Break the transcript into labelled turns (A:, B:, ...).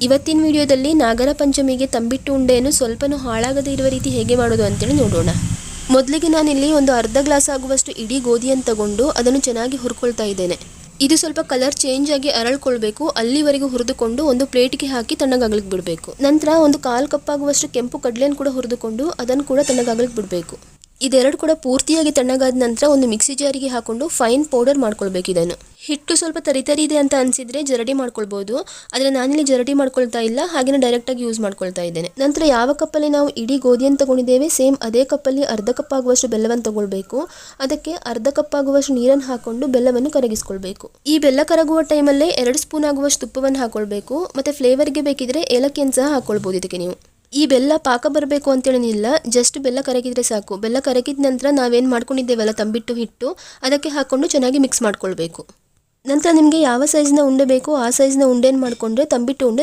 A: ಇವತ್ತಿನ ವಿಡಿಯೋದಲ್ಲಿ ನಾಗರ ಪಂಚಮಿಗೆ ತಂಬಿಟ್ಟು ಉಂಡೆಯನ್ನು ಸ್ವಲ್ಪನೂ ಹಾಳಾಗದೇ ಇರುವ ರೀತಿ ಹೇಗೆ ಮಾಡೋದು ಅಂತೇಳಿ ನೋಡೋಣ. ಮೊದಲಿಗೆ ನಾನಿಲ್ಲಿ ಒಂದು ಅರ್ಧ ಗ್ಲಾಸ್ ಆಗುವಷ್ಟು ಇಡೀ ಗೋಧಿಯನ್ನು ತಗೊಂಡು ಅದನ್ನು ಚೆನ್ನಾಗಿ ಹುರ್ಕೊಳ್ತಾ ಇದ್ದೇನೆ. ಇದು ಸ್ವಲ್ಪ ಕಲರ್ ಚೇಂಜ್ ಆಗಿ ಅರಳ್ಕೊಳ್ಬೇಕು. ಅಲ್ಲಿವರೆಗೂ ಹುರಿದುಕೊಂಡು ಒಂದು ಪ್ಲೇಟ್ಗೆ ಹಾಕಿ ತಣ್ಣಗಾಗ್ಲಿಕ್ಕೆ ಬಿಡಬೇಕು. ನಂತರ ಒಂದು 1/4 ಕಪ್ ಆಗುವಷ್ಟು ಕೆಂಪು ಕಡಲೆಯನ್ನು ಕೂಡ ಹುರಿದುಕೊಂಡು ಅದನ್ನು ಕೂಡ ತಣ್ಣಗಾಗ್ಲಿಕ್ಕೆ ಬಿಡಬೇಕು. ಇದೆರಡು ಕೂಡ ಪೂರ್ತಿಯಾಗಿ ತಣ್ಣಗಾದ ನಂತರ ಒಂದು ಮಿಕ್ಸಿ ಜಾರಿಗೆ ಹಾಕೊಂಡು ಫೈನ್ ಪೌಡರ್ ಮಾಡ್ಕೊಳ್ಬೇಕು. ಇದನ್ನು ಹಿಟ್ಟು ಸ್ವಲ್ಪ ತರಿ ಇದೆ ಅಂತ ಅನಿಸಿದ್ರೆ ಜರಡಿ ಮಾಡ್ಕೊಳ್ಬೋದು. ಆದರೆ ನಾನಿಲ್ಲಿ ಜರಡಿ ಮಾಡ್ಕೊಳ್ತಾ ಇಲ್ಲ, ಹಾಗೆಯೇ ಡೈರೆಕ್ಟಾಗಿ ಯೂಸ್ ಮಾಡ್ಕೊಳ್ತಾ ಇದ್ದೇನೆ. ನಂತರ ಯಾವ ಕಪ್ಪಲ್ಲಿ ನಾವು ಇಡೀ ಗೋಧಿಯನ್ನು ತಗೊಂಡಿದ್ದೇವೆ ಸೇಮ್ ಅದೇ ಕಪ್ಪಲ್ಲಿ ಅರ್ಧ ಕಪ್ ಆಗುವಷ್ಟು ಬೆಲ್ಲವನ್ನು ತಗೊಳ್ಬೇಕು. ಅದಕ್ಕೆ ಅರ್ಧ ಕಪ್ ಆಗುವಷ್ಟು ನೀರನ್ನು ಹಾಕೊಂಡು ಬೆಲ್ಲವನ್ನು ಕರಗಿಸ್ಕೊಳ್ಬೇಕು. ಈ ಬೆಲ್ಲ ಕರಗುವ ಟೈಮಲ್ಲೇ 2 ಸ್ಪೂನ್ ಆಗುವಷ್ಟು ತುಪ್ಪವನ್ನು ಹಾಕೊಳ್ಬೇಕು. ಮತ್ತೆ ಫ್ಲೇವರ್ಗೆ ಬೇಕಿದ್ರೆ ಏಲಕ್ಕಿಯನ್ನು ಸಹ ಹಾಕೊಳ್ಬೋದು. ಇದಕ್ಕೆ ನೀವು ಈ ಬೆಲ್ಲ ಪಾಕ ಬರಬೇಕು ಅಂತೇಳೇನಿಲ್ಲ, ಜಸ್ಟ್ ಬೆಲ್ಲ ಕರಗಿದ್ರೆ ಸಾಕು. ಬೆಲ್ಲ ಕರಗಿದ ನಂತರ ನಾವೇನು ಮಾಡ್ಕೊಂಡಿದ್ದೇವಲ್ಲ ತಂಬಿಟ್ಟು ಹಿಟ್ಟು, ಅದಕ್ಕೆ ಹಾಕ್ಕೊಂಡು ಚೆನ್ನಾಗಿ ಮಿಕ್ಸ್ ಮಾಡ್ಕೊಳ್ಬೇಕು. ನಂತರ ನಿಮಗೆ ಯಾವ ಸೈಜ್ನ ಉಂಡೆ ಬೇಕೋ ಆ ಸೈಜ್ನ ಉಂಡೆಯನ್ನು ಮಾಡಿಕೊಂಡ್ರೆ ತಂಬಿಟ್ಟು ಉಂಡೆ